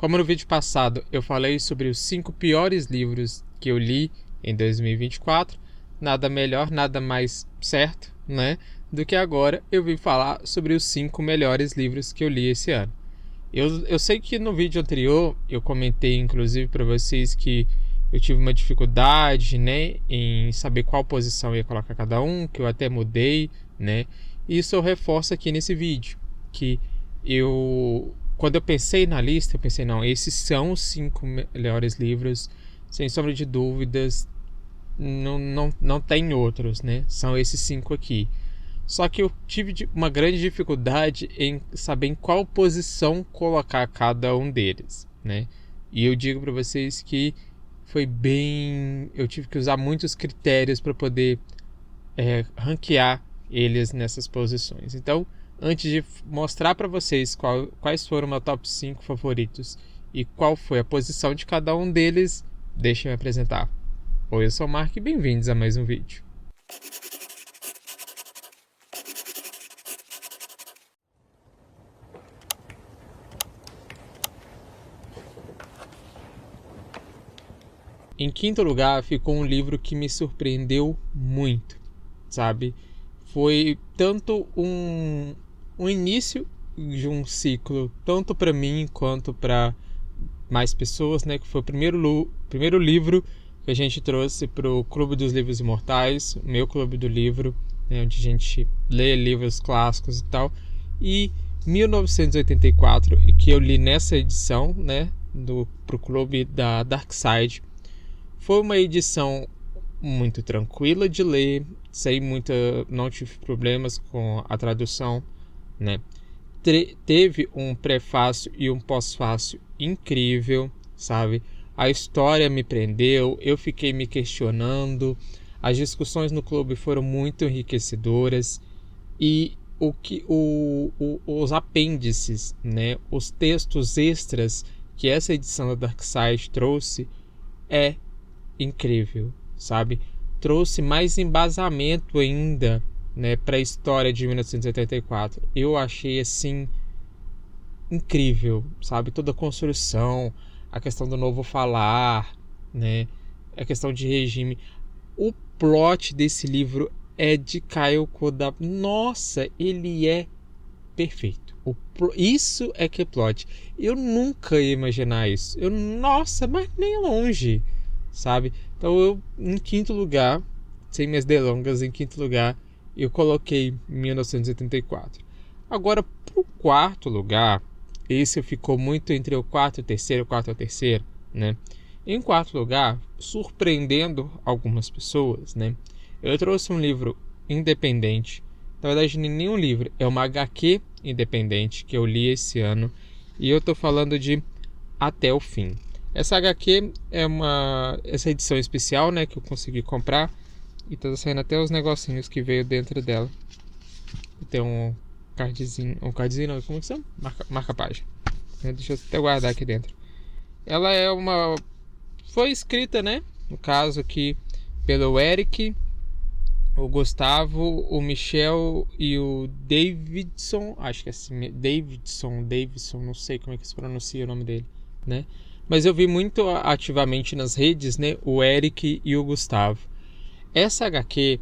Como no vídeo passado eu falei sobre os 5 piores livros que eu li em 2024, nada melhor, nada mais certo, né, do que agora eu vim falar sobre os 5 melhores livros que eu li esse ano. Eu sei que no vídeo anterior eu comentei inclusive para vocês que eu tive uma dificuldade, né, em saber qual posição eu ia colocar cada um, que eu até mudei, né, e isso eu reforço aqui nesse vídeo, que quando eu pensei na lista, eu pensei, não, esses são os 5 melhores livros, sem sombra de dúvidas, não tem outros, né, são esses 5 aqui. Só que eu tive uma grande dificuldade em saber em qual posição colocar cada um deles, né? E eu digo para vocês que foi bem... Eu tive que usar muitos critérios para poder ranquear eles nessas posições. Então, antes de mostrar para vocês quais foram meus top 5 favoritos e qual foi a posição de cada um deles, deixem me apresentar. Oi, eu sou o Mark e bem-vindos a mais um vídeo. Em quinto lugar ficou um livro que me surpreendeu muito, sabe? Foi tanto um início de um ciclo, tanto para mim quanto para mais pessoas, né? Que foi o primeiro livro que a gente trouxe para o Clube dos Livros Imortais, o meu clube do livro, né? Onde a gente lê livros clássicos e tal. E 1984, que eu li nessa edição, né? Pro clube da Dark Side. Foi uma edição muito tranquila de ler, não tive problemas com a tradução, né? Teve um prefácio e um pós-fácio incrível, sabe? A história me prendeu, eu fiquei me questionando, as discussões no clube foram muito enriquecedoras e os apêndices, né? Os textos extras que essa edição da Dark Side trouxe é incrível, sabe? Trouxe mais embasamento ainda, né, para a história de 1984. Eu achei assim incrível, sabe? Toda a construção, a questão do novo falar, né? A questão de regime. O plot desse livro é de Kyle Koda. Nossa, ele é perfeito. Isso é que é plot. Eu nunca ia imaginar isso. Nossa, mas nem longe, sabe? Então em quinto lugar, sem minhas delongas, em quinto lugar, eu coloquei 1984. Agora, pro quarto lugar, esse ficou muito entre o quarto e o terceiro, né? Em quarto lugar, surpreendendo algumas pessoas, né? Eu trouxe um livro independente. Na verdade, nenhum livro, é uma HQ independente que eu li esse ano. E eu tô falando de Até o Fim. Essa HQ é essa edição especial, né, que eu consegui comprar. E tá saindo até os negocinhos que veio dentro dela. Tem um cardzinho, não, como que chama? Marca-página. Deixa eu até guardar aqui dentro. Ela foi escrita, né, no caso aqui, pelo Eric, o Gustavo, o Michel e o Davidson, acho que é assim, Davidson, não sei como é que se pronuncia o nome dele, né? Mas eu vi muito ativamente nas redes, né, o Eric e o Gustavo. Essa HQ,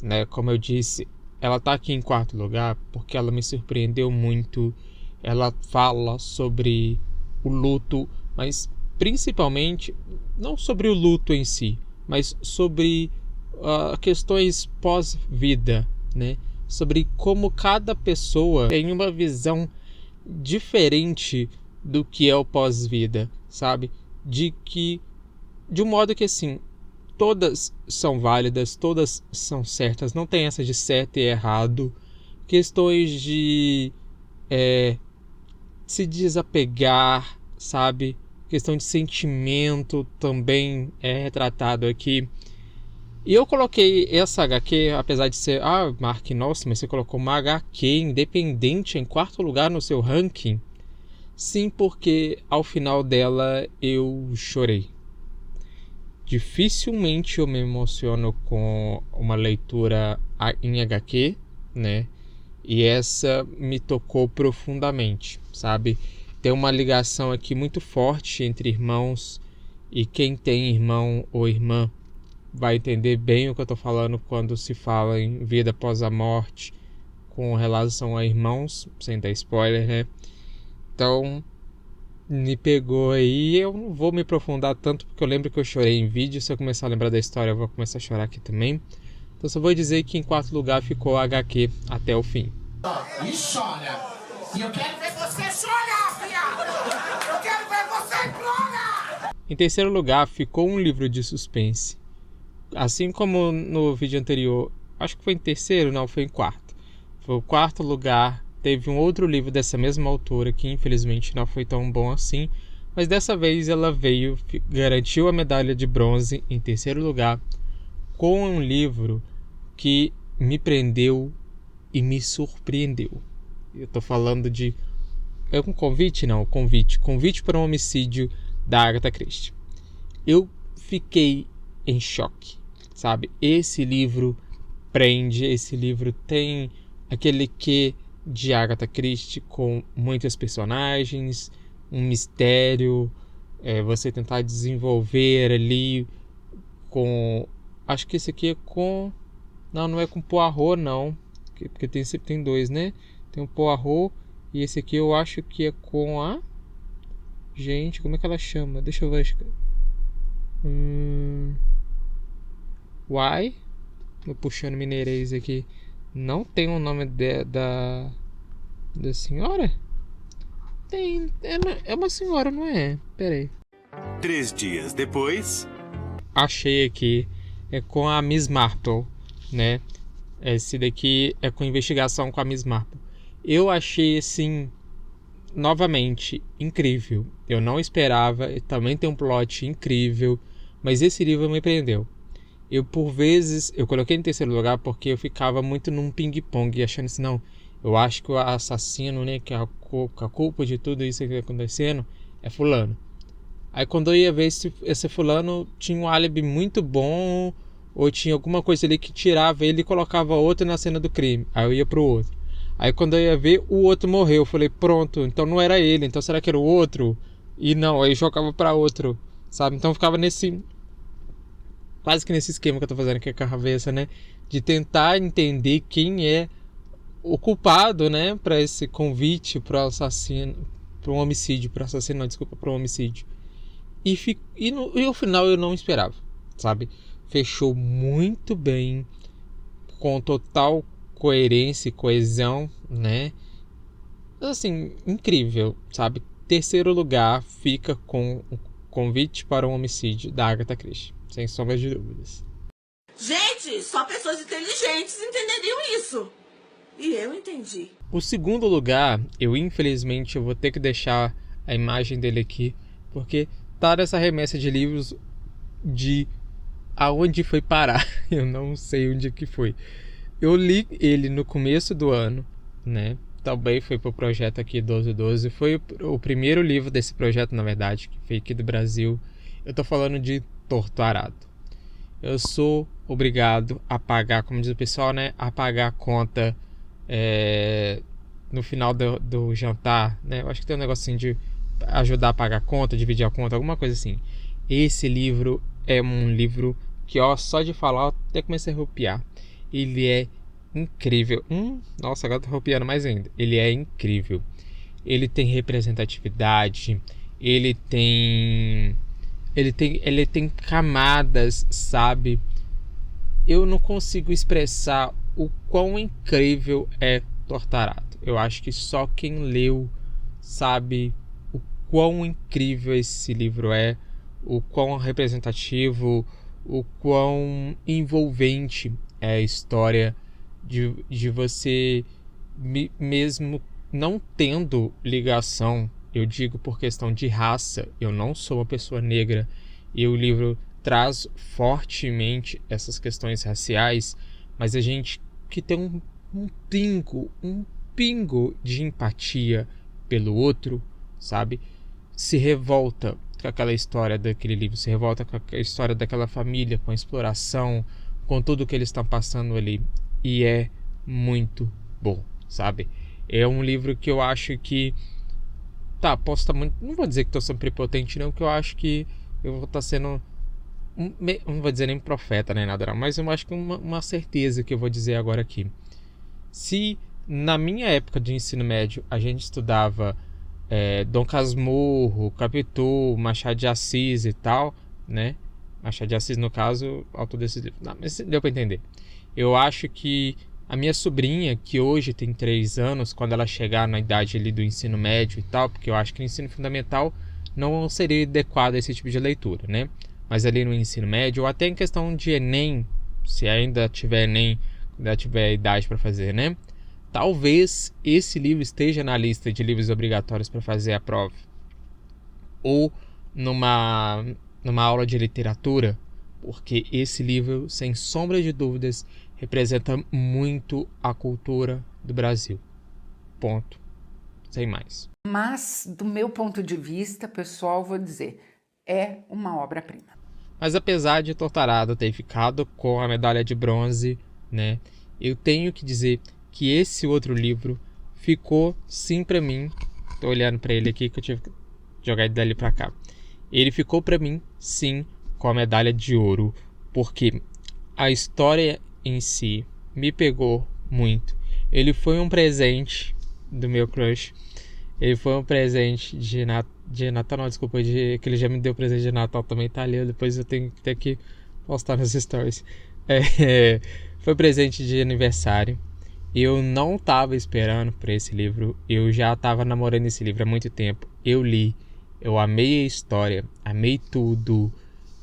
né, como eu disse, ela tá aqui em quarto lugar porque ela me surpreendeu muito. Ela fala sobre o luto, mas principalmente não sobre o luto em si, mas sobre questões pós-vida, né? Sobre como cada pessoa tem uma visão diferente do que é o pós-vida, sabe? De um modo que assim, todas são válidas, todas são certas, não tem essa de certo e errado. Questões de se desapegar, sabe? Questão de sentimento também é retratado aqui. E eu coloquei essa HQ, apesar de ser... Mark, nossa, mas você colocou uma HQ independente em quarto lugar no seu ranking? Sim, porque ao final dela eu chorei. Dificilmente eu me emociono com uma leitura em HQ, né? E essa me tocou profundamente, sabe? tem uma ligação aqui muito forte entre irmãos, e quem tem irmão ou irmã vai entender bem o que eu estou falando quando se fala em vida após a morte com relação a irmãos, sem dar spoiler, né? Então, me pegou aí. Eu não vou me aprofundar tanto, porque eu lembro que eu chorei em vídeo. Se eu começar a lembrar da história, eu vou começar a chorar aqui também. Então, só vou dizer que em quarto lugar ficou a HQ Até o Fim. E chora. E eu quero ver você chorar, viado. Eu quero ver você chorar. Em terceiro lugar, ficou um livro de suspense. Assim como no vídeo anterior, acho que foi em terceiro, não, foi em quarto. Foi o quarto lugar. Teve um outro livro dessa mesma autora que infelizmente não foi tão bom assim, mas dessa vez ela veio, garantiu a medalha de bronze em terceiro lugar com um livro que me prendeu e me surpreendeu. Eu tô falando de... É um convite? Não, Convite para um Homicídio, da Agatha Christie. Eu fiquei em choque, sabe? Esse livro prende, esse livro tem aquele quê de Agatha Christie com muitos personagens, um mistério, você tentar desenvolver ali com... Acho que esse aqui é com... Não é com Poirot, não, porque sempre tem dois, né? Tem o Poirot e esse aqui eu acho que é com a... Gente, como é que ela chama? Deixa eu ver. Why? Tô puxando mineirês aqui. Não tem o nome da senhora? Tem. É uma senhora, não é? Pera aí. 3 dias depois... Achei aqui. É com a Miss Marple, né? Esse daqui é com investigação com a Miss Marple. Eu achei, assim, novamente, incrível. Eu não esperava. Também tem um plot incrível. Mas esse livro me prendeu. Eu, por vezes, eu coloquei em terceiro lugar porque eu ficava muito num ping-pong, achando assim, não, eu acho que o assassino, né, que a culpa de tudo isso que está acontecendo é fulano. Aí quando eu ia ver esse fulano tinha um álibi muito bom, ou tinha alguma coisa ali que tirava ele e colocava outro na cena do crime. Aí eu ia pro outro. Aí quando eu ia ver, o outro morreu. Eu falei, pronto, então não era ele, então será que era o outro? E não, aí eu jogava pra outro, sabe? Então eu ficava quase que nesse esquema que eu tô fazendo aqui com a cabeça, né? De tentar entender quem é o culpado, né? Pra esse convite pro assassino, pro um homicídio, pro assassino, não, desculpa, pro um homicídio. E no final eu não esperava, sabe? Fechou muito bem, com total coerência e coesão, né? Assim, incrível, sabe? Terceiro lugar fica com o Convite para um Homicídio, da Agatha Christie. Sem sombra de dúvidas. Gente, só pessoas inteligentes entenderiam isso. E eu entendi. O segundo lugar, infelizmente eu vou ter que deixar a imagem dele aqui, porque tá nessa remessa de livros de aonde foi parar. Eu não sei onde que foi. Eu li ele no começo do ano, né? Também foi pro projeto aqui 1212. Foi o primeiro livro desse projeto, na verdade, que foi aqui do Brasil. Eu tô falando de Torto Arado. Eu sou obrigado a pagar, como diz o pessoal, né? A pagar a conta no final do jantar, né? Eu acho que tem um negocinho de ajudar a pagar a conta, dividir a conta, alguma coisa assim. Esse livro é um livro que, ó, só de falar eu até comecei a arrepiar. Ele é incrível. Nossa, agora tô arrepiando mais ainda. Ele é incrível. Ele tem representatividade. Ele tem camadas, sabe? Eu não consigo expressar o quão incrível é Torto Arado. Eu acho que só quem leu sabe o quão incrível esse livro é, o quão representativo, o quão envolvente é a história de você, mesmo não tendo ligação, eu digo por questão de raça, eu não sou uma pessoa negra, e o livro traz fortemente essas questões raciais, mas a gente que tem um pingo de empatia pelo outro, sabe? Se revolta com aquela história daquele livro, se revolta com a história daquela família, com a exploração, com tudo que eles estão passando ali. E é muito bom, sabe? É um livro que eu acho que Tá, posso estar muito... Não vou dizer que estou sendo prepotente, não, porque eu acho que eu vou estar sendo... Não vou dizer nem profeta, nem nada, não, mas eu acho que uma certeza que eu vou dizer agora aqui. Se na minha época de ensino médio a gente estudava Dom Casmurro, Capitu, Machado de Assis e tal, né? Machado de Assis, no caso, autor desses livros. Não, mas deu para entender. Eu acho que a minha sobrinha, que hoje tem 3 anos, quando ela chegar na idade ali do ensino médio e tal, porque eu acho que no ensino fundamental não seria adequado a esse tipo de leitura, né? Mas ali no ensino médio, ou até em questão de Enem, se ainda tiver Enem, ainda tiver idade para fazer, né? Talvez esse livro esteja na lista de livros obrigatórios para fazer a prova. Ou numa aula de literatura, porque esse livro, sem sombra de dúvidas, representa muito a cultura do Brasil. Ponto. Sem mais. Mas, do meu ponto de vista, pessoal, vou dizer, é uma obra-prima. Mas apesar de Tortarado ter ficado com a medalha de bronze, né, eu tenho que dizer que esse outro livro ficou sim para mim. Tô olhando para ele aqui que eu tive que jogar ele dali para cá. Ele ficou para mim sim com a medalha de ouro, porque a história em si me pegou muito. Ele foi um presente do meu crush. Ele foi um presente de Natal, não, desculpa, que ele já me deu presente de Natal também, tá ali, depois eu tenho que ter que postar nas stories. Foi presente de aniversário. Eu não estava esperando por esse livro, eu já estava namorando esse livro há muito tempo. Eu li, eu amei a história, amei tudo,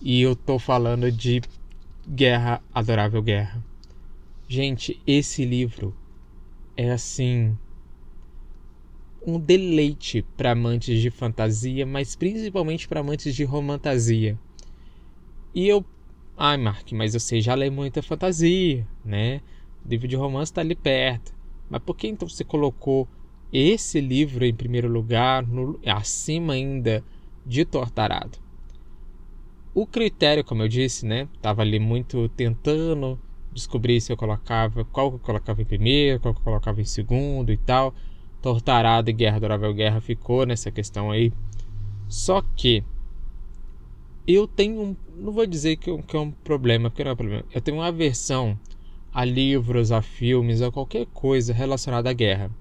e eu tô falando de Guerra, Adorável Guerra. Gente, esse livro é assim um deleite para amantes de fantasia, mas principalmente para amantes de romantasia. E eu, Mark, mas você já lê muita fantasia, né? O livro de romance está ali perto. Mas por que então você colocou esse livro em primeiro lugar, acima ainda de Tortarado? O critério, como eu disse, né? Tava ali muito tentando descobrir se eu colocava, qual que eu colocava em primeiro, qual que eu colocava em segundo e tal. Tortarado e Guerra, Adorável Guerra ficou nessa questão aí. Só que eu tenho não vou dizer que é um problema, porque não é um problema. Eu tenho uma aversão a livros, a filmes, a qualquer coisa relacionada à guerra.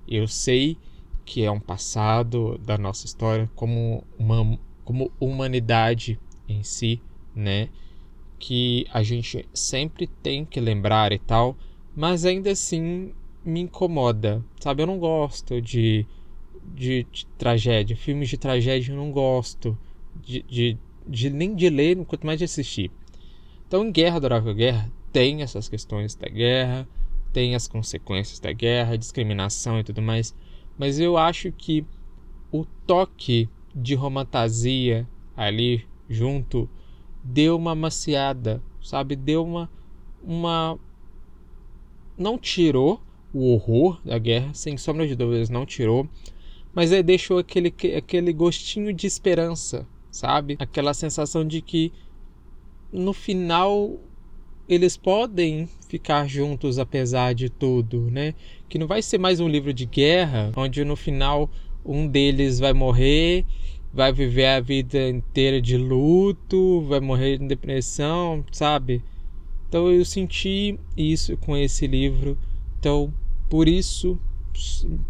Eu sei que é um passado da nossa história como humanidade em si, né? Que a gente sempre tem que lembrar e tal, mas ainda assim me incomoda, sabe? Eu não gosto de tragédia, filmes de tragédia eu não gosto nem de ler, quanto mais de assistir. Então, em Guerra, Adorável Guerra, tem essas questões da guerra, tem as consequências da guerra, discriminação e tudo mais, mas eu acho que o toque de romantasia ali junto deu uma maciada, sabe? Deu uma... Não tirou o horror da guerra, sem sombra de dúvidas, não tirou, mas aí deixou aquele gostinho de esperança, sabe? Aquela sensação de que no final eles podem ficar juntos apesar de tudo, né? Que não vai ser mais um livro de guerra, onde no final um deles vai morrer, vai viver a vida inteira de luto, vai morrer de depressão, sabe? Então eu senti isso com esse livro. Então, por isso,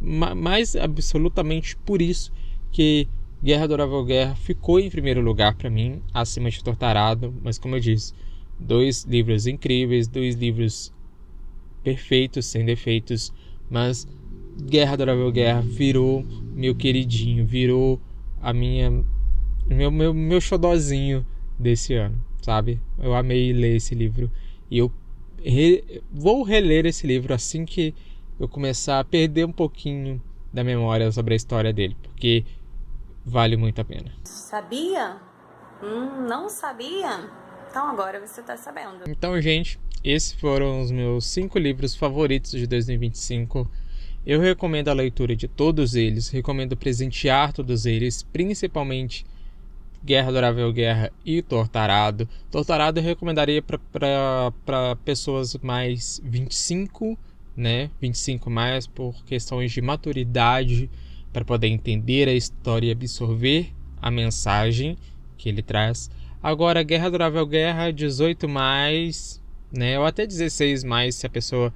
mais absolutamente por isso, que Guerra, Adorável Guerra ficou em primeiro lugar para mim, acima de Tortarado. Mas como eu disse, 2 livros incríveis, 2 livros perfeitos, sem defeitos, mas Guerra, Adorável Guerra virou meu queridinho, virou meu xodózinho desse ano, sabe? Eu amei ler esse livro e eu vou reler esse livro assim que eu começar a perder um pouquinho da memória sobre a história dele, porque vale muito a pena. Sabia? Não sabia? Então agora você está sabendo. Então, gente, esses foram os meus 5 livros favoritos de 2025. Eu recomendo a leitura de todos eles, recomendo presentear todos eles, principalmente Guerra, Adorável Guerra e Tortarado. Tortarado eu recomendaria para pessoas mais 25, né? 25 mais por questões de maturidade, para poder entender a história e absorver a mensagem que ele traz. Agora, Guerra, Adorável Guerra, 18 mais, né? Ou até 16 mais, se a pessoa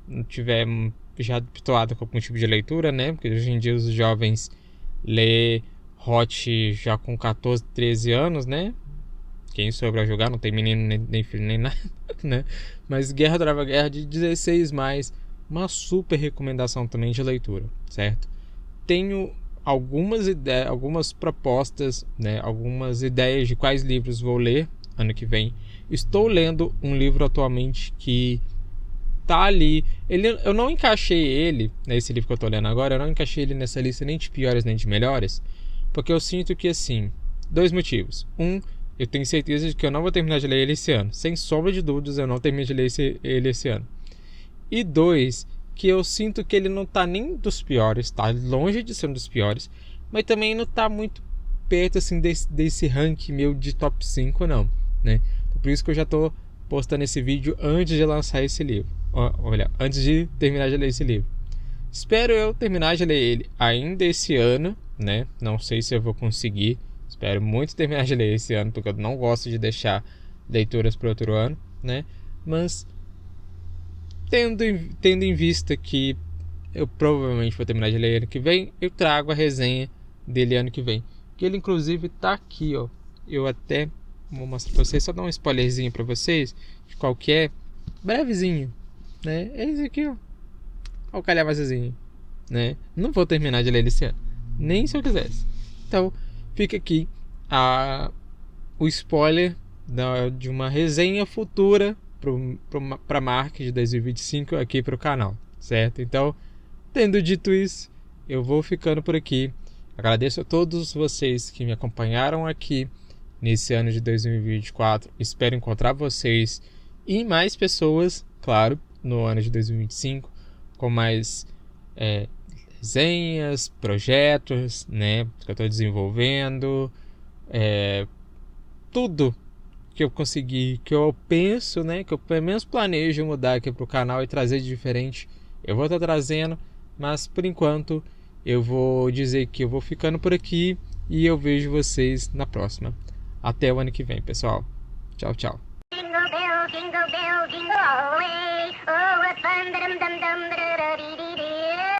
não tiver já habituada com algum tipo de leitura, né? Porque hoje em dia os jovens lê Hot já com 14, 13 anos, né? Quem sou eu pra jogar? Não tem menino, nem filho, nem nada, né? Mas Guerra, Adorável Guerra, de 16 mais, uma super recomendação também de leitura, certo? Tenho algumas ideias, algumas propostas, né? Algumas ideias de quais livros vou ler ano que vem. Estou lendo um livro atualmente que tá ali. Eu não encaixei ele, nesse livro que eu tô lendo agora, eu não encaixei ele nessa lista nem de piores nem de melhores, porque eu sinto que, assim, 2 motivos. Eu tenho certeza de que eu não vou terminar de ler ele esse ano. Sem sombra de dúvidas, eu não terminei de ler ele esse ano. E 2, que eu sinto que ele não tá nem dos piores, tá longe de ser um dos piores, mas também não tá muito perto, assim, desse ranking meu de top 5, não, né? Então, por isso que eu já tô postando esse vídeo antes de lançar esse livro. Olha, antes de terminar de ler esse livro. Espero eu terminar de ler ele ainda esse ano, né? Não sei se eu vou conseguir. Espero muito terminar de ler esse ano, porque eu não gosto de deixar leituras para outro ano, né? Mas tendo em vista que eu provavelmente vou terminar de ler ano que vem, eu trago a resenha dele ano que vem. Que ele inclusive tá aqui, ó. Eu até vou mostrar para vocês, só dar um spoilerzinho para vocês de qualquer brevezinho, né? É esse aqui, ó. Olha o calhamaçozinho, né? Não vou terminar de ler ele esse ano, nem se eu quisesse. Então, fica aqui o spoiler de uma resenha futura para Mark de 2025 aqui para o canal, certo? Então, tendo dito isso, eu vou ficando por aqui. Agradeço a todos vocês que me acompanharam aqui nesse ano de 2024. Espero encontrar vocês e mais pessoas, claro, no ano de 2025, com mais resenhas, projetos, né, que eu estou desenvolvendo, tudo que eu conseguir, que eu penso, né, que eu pelo menos planejo mudar aqui para o canal e trazer de diferente, eu vou estar trazendo, mas por enquanto eu vou dizer que eu vou ficando por aqui e eu vejo vocês na próxima. Até o ano que vem, pessoal. Tchau, tchau.